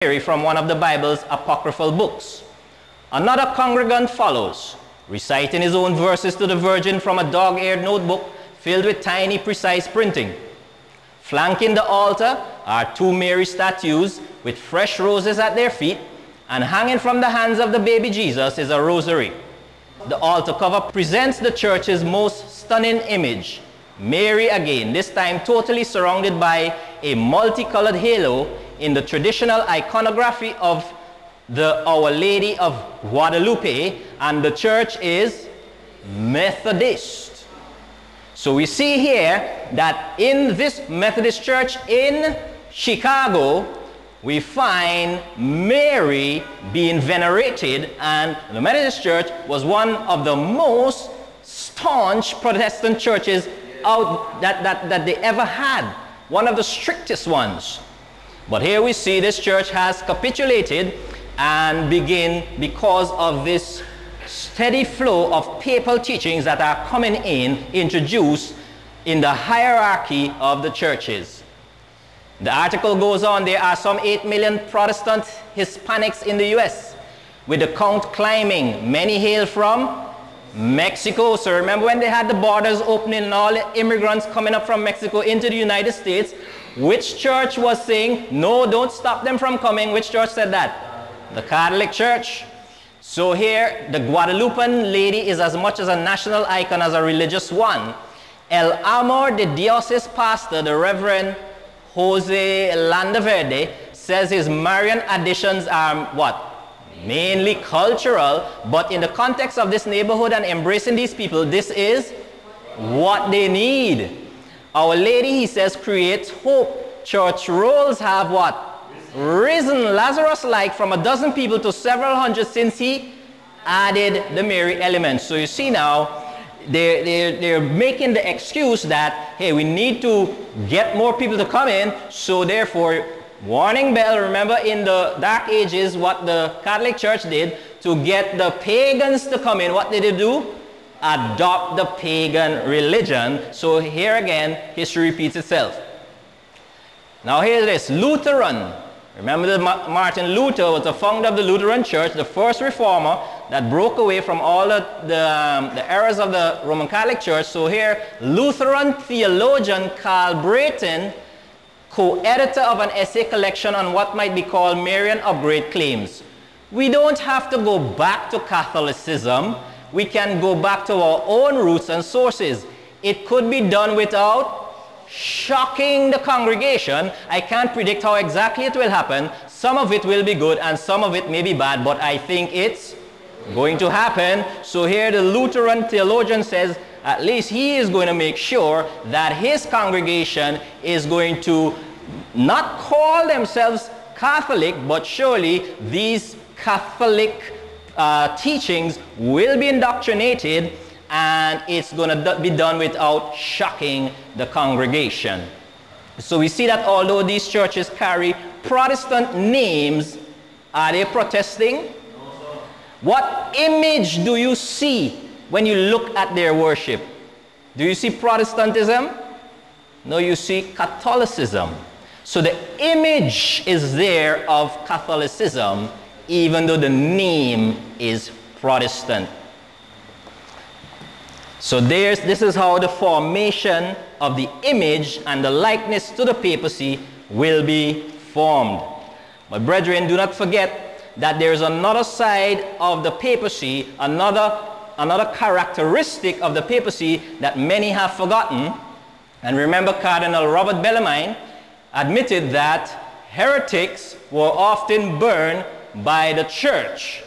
Mary from one of the Bible's apocryphal books. Another congregant follows, reciting his own verses to the Virgin from a dog-eared notebook filled with tiny, precise printing. Flanking the altar are two Mary statues with fresh roses at their feet, and hanging from the hands of the baby Jesus is a rosary. The altar cover presents the church's most stunning image. Mary again, this time totally surrounded by a multicolored halo in the traditional iconography of the Our Lady of Guadalupe, and the church is Methodist. So we see here that in this Methodist church in Chicago, we find Mary being venerated, and the Methodist church was one of the most staunch Protestant churches out that they ever had, one of the strictest ones. But here we see this church has capitulated and begin, because of this steady flow of papal teachings that are coming in, introduced in the hierarchy of the churches. The article goes on, there are some 8 million Protestant Hispanics in the US, with the count climbing. Many hail from Mexico. So remember when they had the borders opening and all the immigrants coming up from Mexico into the United States, which church was saying, no, don't stop them from coming? Which church said that? The Catholic Church. So here, the Guadalupean lady is as much as a national icon as a religious one. El Amor de Dios's pastor, the Reverend Jose Landaverde, says his Marian additions are what? Mainly cultural, but in the context of this neighborhood and embracing these people, this is what they need. Our Lady, he says, creates hope. Church rolls have what? Risen Lazarus-like from a dozen people to several hundred since he added the Mary element. So you see now, they're making the excuse that, hey, we need to get more people to come in, so therefore, warning bell. Remember in the Dark Ages what the Catholic Church did to get the pagans to come in. What did they do? Adopt the pagan religion. So here again, history repeats itself. Now here it is, Lutheran. Remember that Martin Luther was the founder of the Lutheran Church, the first reformer that broke away from all the errors of the Roman Catholic Church. So here, Lutheran theologian Carl Brayton, co-editor of an essay collection on what might be called Marian upgrade claims. We don't have to go back to Catholicism. We can go back to our own roots and sources. It could be done without shocking the congregation. I can't predict how exactly it will happen. Some of it will be good and some of it may be bad, but I think it's going to happen. So here the Lutheran theologian says at least he is going to make sure that his congregation is going to not call themselves Catholic, but surely these Catholic teachings will be indoctrinated, and it's going to be done without shocking the congregation. So we see that although these churches carry Protestant names, are they protesting? No, sir. What image do you see when you look at their worship? Do you see Protestantism? No, you see Catholicism. So the image is there of Catholicism, even though the name is Protestant. So this is how the formation of the image and the likeness to the papacy will be formed. But brethren, do not forget that there is another side of the papacy, another characteristic of the papacy that many have forgotten. And remember, Cardinal Robert Bellarmine admitted that heretics were often burned by the church.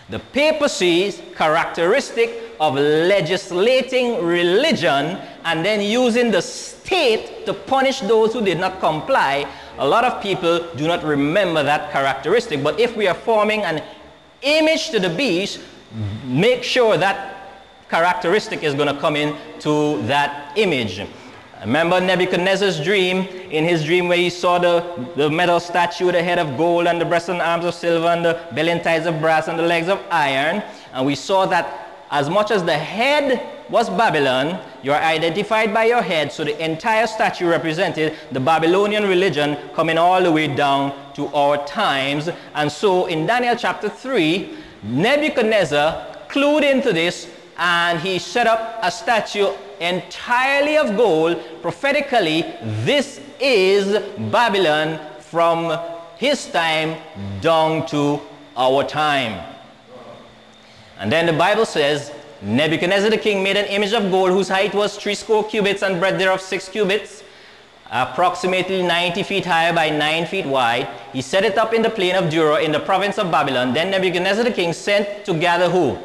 The papacy's characteristic of legislating religion and then using the state to punish those who did not comply, a lot of people do not remember that characteristic. But if we are forming an image to the beast, make sure that characteristic is going to come into that image. Remember Nebuchadnezzar's dream, in his dream where he saw the metal statue with the head of gold and the breasts and arms of silver and the belly and thighs of brass and the legs of iron. And we saw that as much as the head was Babylon, you are identified by your head. So the entire statue represented the Babylonian religion coming all the way down to our times. And so in Daniel chapter 3, Nebuchadnezzar clued into this, and he set up a statue entirely of gold. Prophetically, this is Babylon from his time down to our time. And then the Bible says, Nebuchadnezzar the king made an image of gold whose height was 60 cubits and breadth thereof 6 cubits, approximately 90 feet high by 9 feet wide. He set it up in the plain of Dura in the province of Babylon. Then Nebuchadnezzar the king sent to gather who?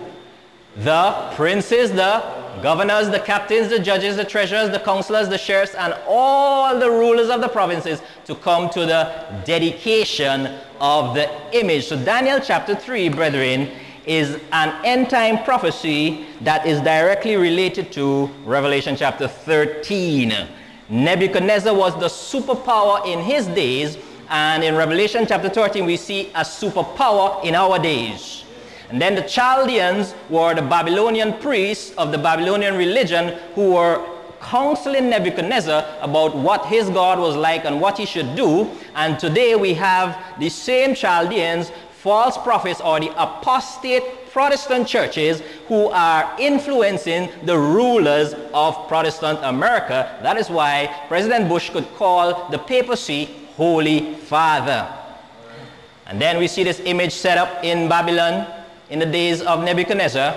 The princes, the governors, the captains, the judges, the treasurers, the counselors, the sheriffs, and all the rulers of the provinces to come to the dedication of the image. So Daniel chapter 3, brethren, is an end-time prophecy that is directly related to Revelation chapter 13. Nebuchadnezzar was the superpower in his days, and in Revelation chapter 13 we see a superpower in our days. And then the Chaldeans were the Babylonian priests of the Babylonian religion who were counseling Nebuchadnezzar about what his God was like and what he should do. And today we have the same Chaldeans, false prophets, or the apostate Protestant churches who are influencing the rulers of Protestant America. That is why President Bush could call the papacy Holy Father. And then we see this image set up in Babylon in the days of Nebuchadnezzar,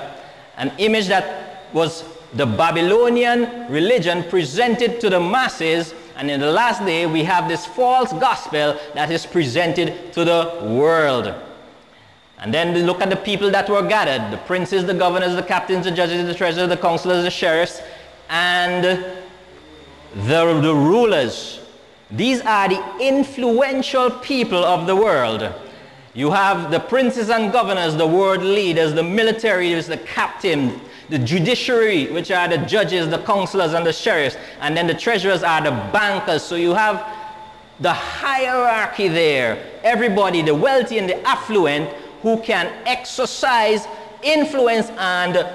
an image that was the Babylonian religion presented to the masses. And in the last day we have this false gospel that is presented to the world. And then look at the people that were gathered: the princes, the governors, the captains, the judges, the treasurers, the counselors, the sheriffs, and the rulers. These are the influential people of the world. You have the princes and governors, the world leaders, the military leaders, the captains, the judiciary, which are the judges, the counselors, and the sheriffs, and then the treasurers are the bankers. So you have the hierarchy there. Everybody, the wealthy and the affluent, who can exercise influence and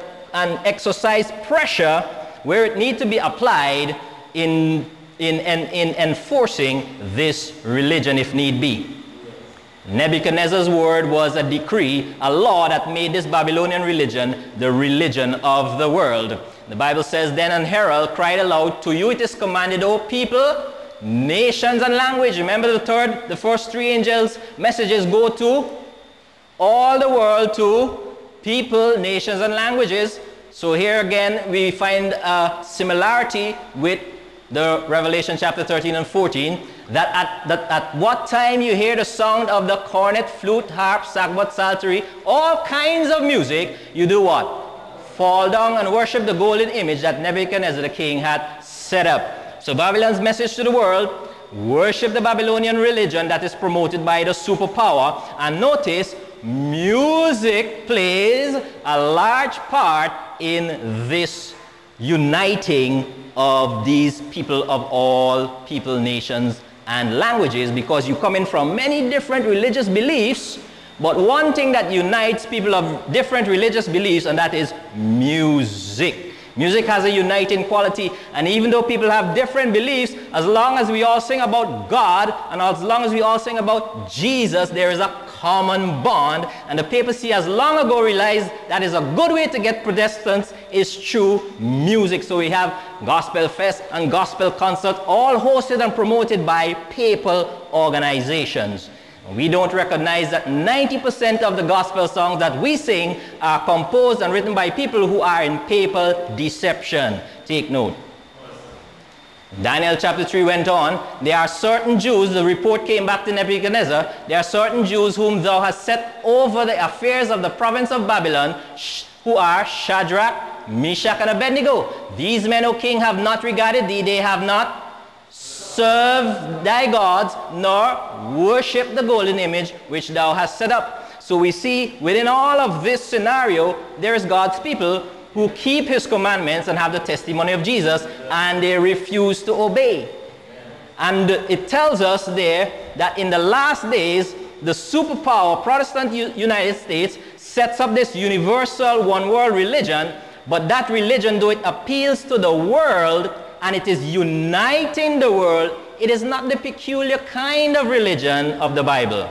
exercise pressure where it needs to be applied in enforcing this religion if need be. Nebuchadnezzar's word was a decree, a law that made this Babylonian religion the religion of the world. The Bible says, "Then an herald cried aloud, to you it is commanded, O people, nations and language." Remember the first three angels' messages go to all the world, to people, nations, and languages. So here again we find a similarity with the Revelation chapter 13 and 14, that at what time you hear the sound of the cornet, flute, harp, sackbut, psaltery, all kinds of music, you do what? Fall down and worship the golden image that Nebuchadnezzar the king had set up. So Babylon's message to the world: worship the Babylonian religion that is promoted by the superpower. And notice, music plays a large part in this uniting of these people of all people, nations, and languages, because you come in from many different religious beliefs, but one thing that unites people of different religious beliefs, and that is music. Music has a uniting quality, and even though people have different beliefs, as long as we all sing about God, and as long as we all sing about Jesus, there is a common bond. And the papacy has long ago realized that is a good way to get Protestants is through music. So we have gospel fest and gospel concerts, all hosted and promoted by papal organizations. We don't recognize that 90% of the gospel songs that we sing are composed and written by people who are in papal deception. Take note. Daniel chapter 3 went on, "There are certain Jews," the report came back to Nebuchadnezzar, "there are certain Jews whom thou hast set over the affairs of the province of Babylon, who are Shadrach, Meshach, and Abednego. These men, O king, have not regarded thee, they have not served thy gods, nor worship the golden image which thou hast set up." So we see within all of this scenario, there is God's people who keep his commandments and have the testimony of Jesus, and they refuse to obey. And it tells us there that in the last days, the superpower, Protestant United States, sets up this universal one world religion, but that religion, though it appeals to the world and it is uniting the world, it is not the peculiar kind of religion of the Bible.